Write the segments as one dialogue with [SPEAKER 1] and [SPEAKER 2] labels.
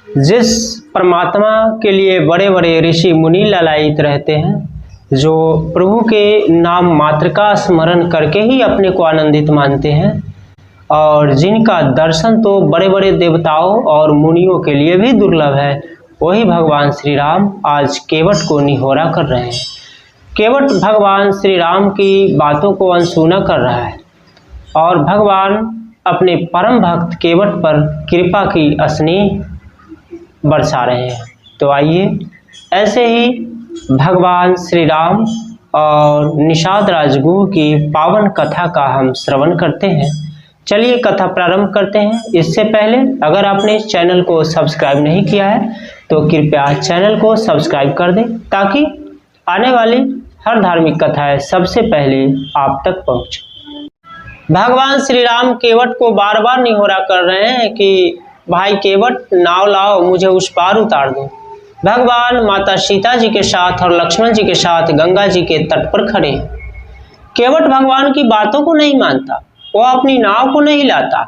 [SPEAKER 1] जिस परमात्मा के लिए बड़े बड़े ऋषि मुनि ललायित रहते हैं, जो प्रभु के नाम मात्र का स्मरण करके ही अपने को आनंदित मानते हैं और जिनका दर्शन तो बड़े बड़े देवताओं और मुनियों के लिए भी दुर्लभ है, वही भगवान श्री राम आज केवट को निहोरा कर रहे हैं। केवट भगवान श्री राम की बातों को अनसुना कर रहा है और भगवान अपने परम भक्त केवट पर कृपा की स्नेह बरसा रहे हैं। तो आइए ऐसे ही भगवान श्री राम और निषाद राजगुरु की पावन कथा का हम श्रवण करते हैं। चलिए कथा प्रारंभ करते हैं। इससे पहले अगर आपने इस चैनल को सब्सक्राइब नहीं किया है तो कृपया चैनल को सब्सक्राइब कर दें ताकि आने वाली हर धार्मिक कथाएं सबसे पहले आप तक पहुंचे। भगवान श्री राम केवट को बार बार निहोरा कर रहे हैं कि भाई केवट, नाव लाओ, मुझे उस पार उतार दो। भगवान माता सीता जी के साथ और लक्ष्मण जी के साथ गंगा जी के तट पर खड़े हैं। केवट भगवान की बातों को नहीं मानता, वो अपनी नाव को नहीं लाता।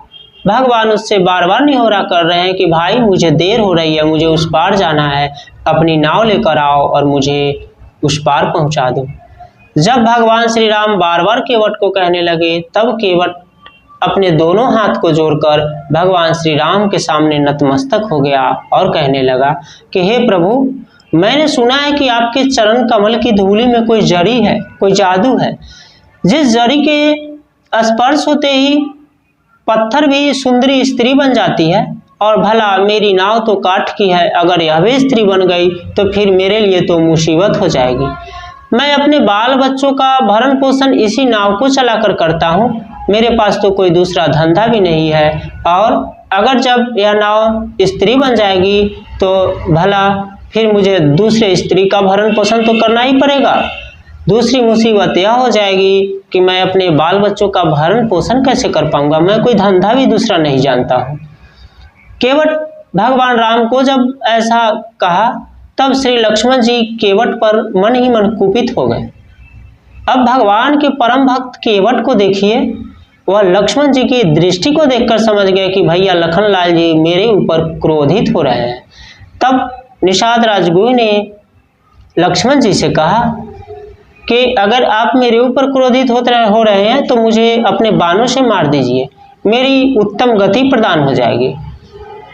[SPEAKER 1] भगवान उससे बार बार निहोरा कर रहे हैं कि भाई मुझे देर हो रही है, मुझे उस पार जाना है, अपनी नाव लेकर आओ और मुझे उस पार पहुंचा दो। जब भगवान श्री राम बार बार केवट को कहने लगे तब केवट अपने दोनों हाथ को जोड़कर भगवान श्री राम के सामने नतमस्तक हो गया और कहने लगा कि हे प्रभु, मैंने सुना है कि आपके चरण कमल की धूलि में कोई जड़ी है, कोई जादू है, जिस जड़ी के स्पर्श होते ही पत्थर भी सुंदरी स्त्री बन जाती है। और भला मेरी नाव तो काठ की है, अगर यह भी स्त्री बन गई तो फिर मेरे लिए तो मुसीबत हो जाएगी। मैं अपने बाल बच्चों का भरण पोषण इसी नाव को चलाकर करता हूँ, मेरे पास तो कोई दूसरा धंधा भी नहीं है। और अगर जब यह नाव स्त्री बन जाएगी तो भला फिर मुझे दूसरे स्त्री का भरण पोषण तो करना ही पड़ेगा। दूसरी मुसीबत यह हो जाएगी कि मैं अपने बाल बच्चों का भरण पोषण कैसे कर पाऊंगा, मैं कोई धंधा भी दूसरा नहीं जानता हूँ। केवट भगवान राम को जब ऐसा कहा तब श्री लक्ष्मण जी केवट पर मन ही मन कुपित हो गए। अब भगवान के परम भक्त केवट को देखिए, वह लक्ष्मण जी की दृष्टि को देखकर समझ गए कि भैया लखनलाल जी मेरे ऊपर क्रोधित हो रहे हैं। तब निषाद राजगुरु ने लक्ष्मण जी से कहा कि अगर आप मेरे ऊपर क्रोधित हो रहे हैं तो मुझे अपने बाणों से मार दीजिए, मेरी उत्तम गति प्रदान हो जाएगी।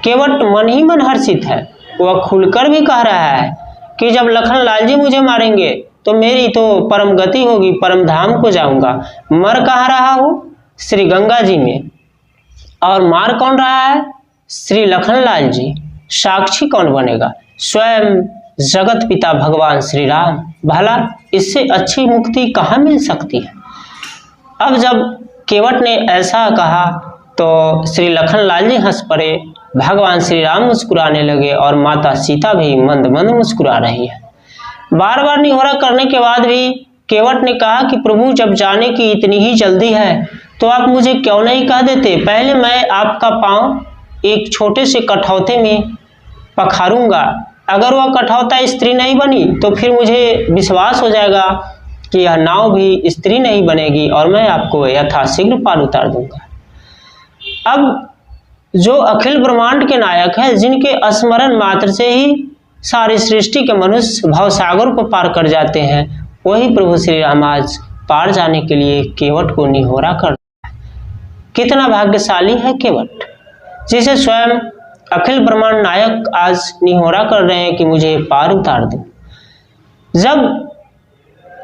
[SPEAKER 1] केवट मन ही मन हर्षित है, वह खुलकर भी कह रहा है कि जब लखनलाल जी मुझे मारेंगे तो मेरी तो परम गति होगी, परम धाम को जाऊंगा। मर कहाँ रहा हूँ? श्री गंगा जी में। और मार कौन रहा है? श्री लखनलाल जी। साक्षी कौन बनेगा? स्वयं जगत पिता भगवान श्री राम। भला इससे अच्छी मुक्ति कहाँ मिल सकती है? अब जब केवट ने ऐसा कहा तो श्री लखनलाल जी हंस पड़े, भगवान श्री राम मुस्कुराने लगे और माता सीता भी मंद मंद मुस्कुरा रही है। बार बार निहोरा करने के बाद भी केवट ने कहा कि प्रभु, जब जाने की इतनी ही जल्दी है तो आप मुझे क्यों नहीं कह देते? पहले मैं आपका पांव एक छोटे से कठौते में पखारूंगा, अगर वह कठौता स्त्री नहीं बनी तो फिर मुझे विश्वास हो जाएगा कि यह नाव भी स्त्री नहीं बनेगी और मैं आपको यथाशीघ्र पार उतार दूंगा। अब जो अखिल ब्रह्मांड के नायक है, जिनके स्मरण मात्र से ही सारी सृष्टि के मनुष्य भवसागर को पार कर जाते हैं, वही प्रभु श्री राम आज पार जाने के लिए केवट को निहोरा कर रहा है। कितना भाग्यशाली है केवट, जिसे स्वयं अखिल ब्रह्मांड नायक आज निहोरा कर रहे हैं कि मुझे पार उतार दो। जब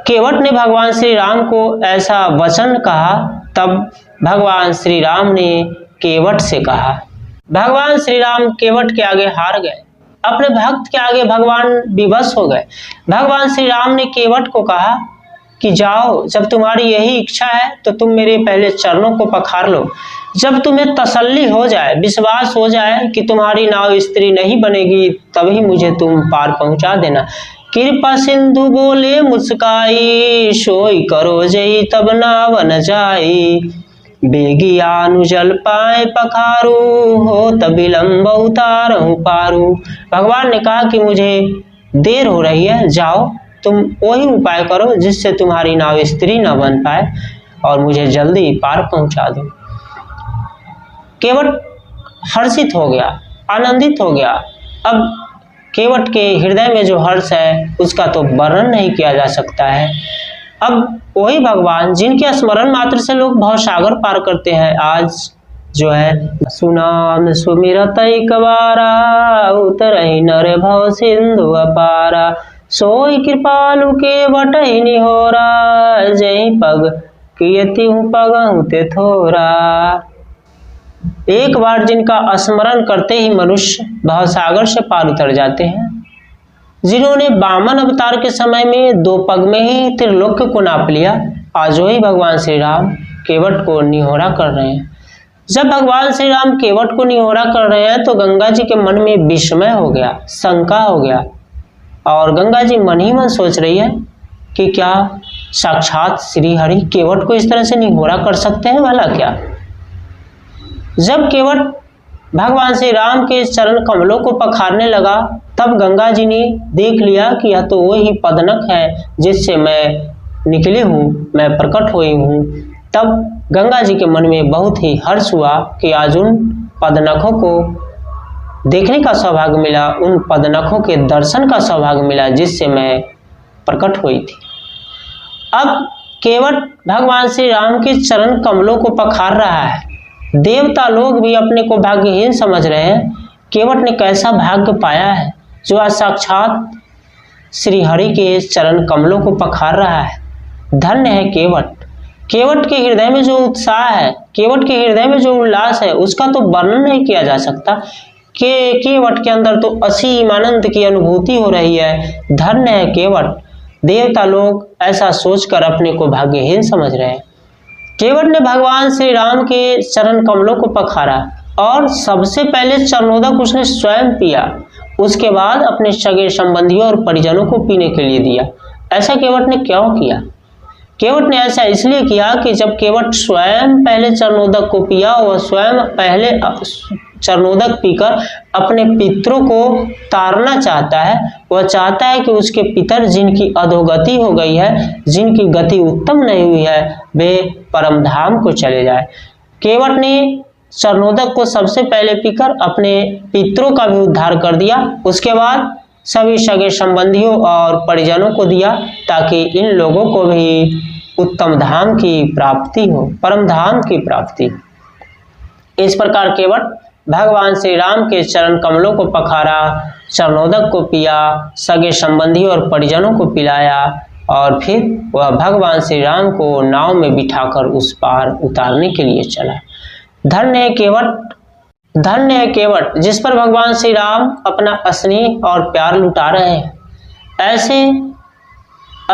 [SPEAKER 1] केवट ने भगवान श्री राम को ऐसा वचन कहा तब भगवान श्री राम ने केवट से कहा। भगवान श्री राम केवट के आगे हार गए, अपने भक्त के आगे भगवान विवश हो गए। भगवान श्री राम ने केवट को कहा कि जाओ, जब तुम्हारी यही इच्छा है तो तुम मेरे पहले चरणों को पखार लो। जब तुम्हें तसल्ली हो जाए, विश्वास हो जाए कि तुम्हारी नाव स्त्री नहीं बनेगी, तभी मुझे तुम पार पहुंचा देना। कृपा सिंधु बोले मुस्काई, सोई करो जई तब नाव न जाई। बेगियानु जल पाए पखारू, हो तब विलंब उतारहूं पारू। भगवान ने कहा कि मुझे देर हो रही है, जाओ तुम वही उपाय करो जिससे तुम्हारी नाव स्त्री न बन पाए और मुझे जल्दी पार पहुंचा दो। केवट हर्षित हो गया, आनंदित हो गया अब केवट के हृदय में जो हर्ष है उसका तो वर्णन नहीं किया जा सकता है। अब वही भगवान जिनके स्मरण मात्र से लोग भवसागर पार करते हैं, आज जो है सुनाम सुमिरत कबारा उतरहि नर भव सिंधु अपारा सोई कृपालु के बटहि निहोरा जय पग कियति पगहु ते थोरा। एक बार जिनका स्मरण करते ही मनुष्य भवसागर से पार उतर जाते हैं, जिन्होंने वामन अवतार के समय में 2 पग में ही त्रिलोक को नाप लिया, आज वही भगवान श्री राम केवट को निहोरा कर रहे हैं। जब भगवान श्री राम केवट को निहोरा कर रहे हैं तो गंगा जी के मन में विस्मय हो गया, शंका हो गया, और गंगा जी मन ही मन सोच रही है कि क्या साक्षात श्री हरि केवट को इस तरह से निहोरा कर सकते हैं भला क्या। जब केवट भगवान श्री राम के चरण कमलों को पखारने लगा तब गंगा जी ने देख लिया कि यह तो वही पदनख है जिससे मैं निकली हूँ, मैं प्रकट हुई हूँ। तब गंगा जी के मन में बहुत ही हर्ष हुआ कि आज उन पदनखों को देखने का सौभाग्य मिला, उन पदनखों के दर्शन का सौभाग्य मिला जिससे मैं प्रकट हुई थी। अब केवट भगवान श्री राम के चरण कमलों को पखार रहा है। देवता लोग भी अपने को भाग्यहीन समझ रहे हैं, केवट ने कैसा भाग्य पाया है जो आज साक्षात श्री हरि के चरण कमलों को पखार रहा है। धन्य है केवट। केवट के हृदय में जो उत्साह है, केवट के हृदय में जो उल्लास है, उसका तो वर्णन नहीं किया जा सकता। केवट के अंदर तो असीम आनंद की अनुभूति हो रही है। धन्य है केवट। देवता लोग ऐसा सोचकर अपने को भाग्यहीन समझ रहे हैं। केवट ने भगवान श्री राम के चरण कमलों को पखारा और सबसे पहले चरणोदक उसने स्वयं पिया, उसके बाद अपने सगे संबंधियों और परिजनों को पीने के लिए दिया। ऐसा केवट ने क्यों किया? केवट ने ऐसा इसलिए किया कि जब केवट स्वयं पहले चरणोदक को पिया, वह स्वयं पहले चरणोदक पीकर अपने पितरों को तारना चाहता है। वह चाहता है कि उसके पितर जिनकी अधोगति हो गई है, जिनकी गति उत्तम नहीं हुई है, वे परम धाम को चले जाए। केवट ने चरणोदक को सबसे पहले पीकर अपने पितरों का भी उद्धार कर दिया, उसके बाद सभी सगे संबंधियों और परिजनों को दिया ताकि इन लोगों को भी उत्तम धाम की प्राप्ति हो, परम धाम की प्राप्ति। इस प्रकार केवट भगवान श्री राम के चरण कमलों को पखारा, चरणोदक को पिया, सगे संबंधियों और परिजनों को पिलाया और फिर वह भगवान श्री राम को नाव में बिठाकर उस पार उतारने के लिए चला। धन्य है केवट, धन्य है केवट जिस पर भगवान श्री राम अपना स्नेह और प्यार लुटा रहे हैं। ऐसे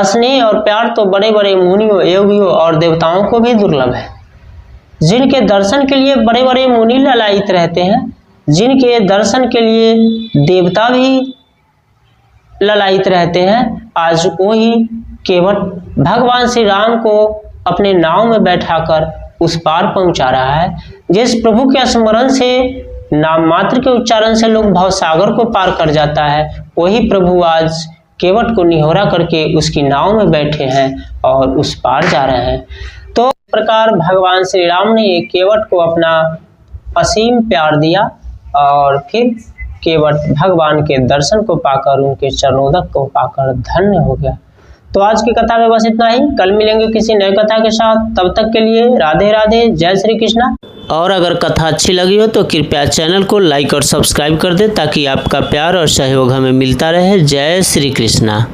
[SPEAKER 1] स्नेह और प्यार तो बड़े बड़े मुनियों, योगियों और देवताओं को भी दुर्लभ है, जिनके दर्शन के लिए बड़े बड़े मुनि ललायित रहते हैं, जिनके दर्शन के लिए देवता भी ललायित रहते हैं। आज वही केवट भगवान श्री राम को अपने नाव में बैठाकर उस पार पहुंचा रहा है। जिस प्रभु के स्मरण से, नाम मात्र के उच्चारण से लोग भवसागर को पार कर जाता है, वही प्रभु आज केवट को निहोरा करके उसकी नाव में बैठे हैं और उस पार जा रहे हैं। तो इस प्रकार भगवान श्री राम ने केवट को अपना असीम प्यार दिया और फिर केवट भगवान के दर्शन को पाकर, उनके चरणोदक को पाकर धन्य हो गया। तो आज की कथा में बस इतना ही। कल मिलेंगे किसी नए कथा के साथ। तब तक के लिए राधे राधे, जय श्री कृष्णा। और अगर कथा अच्छी लगी हो तो कृपया चैनल को लाइक और सब्सक्राइब कर दें ताकि आपका प्यार और सहयोग हमें मिलता रहे। जय श्री कृष्णा।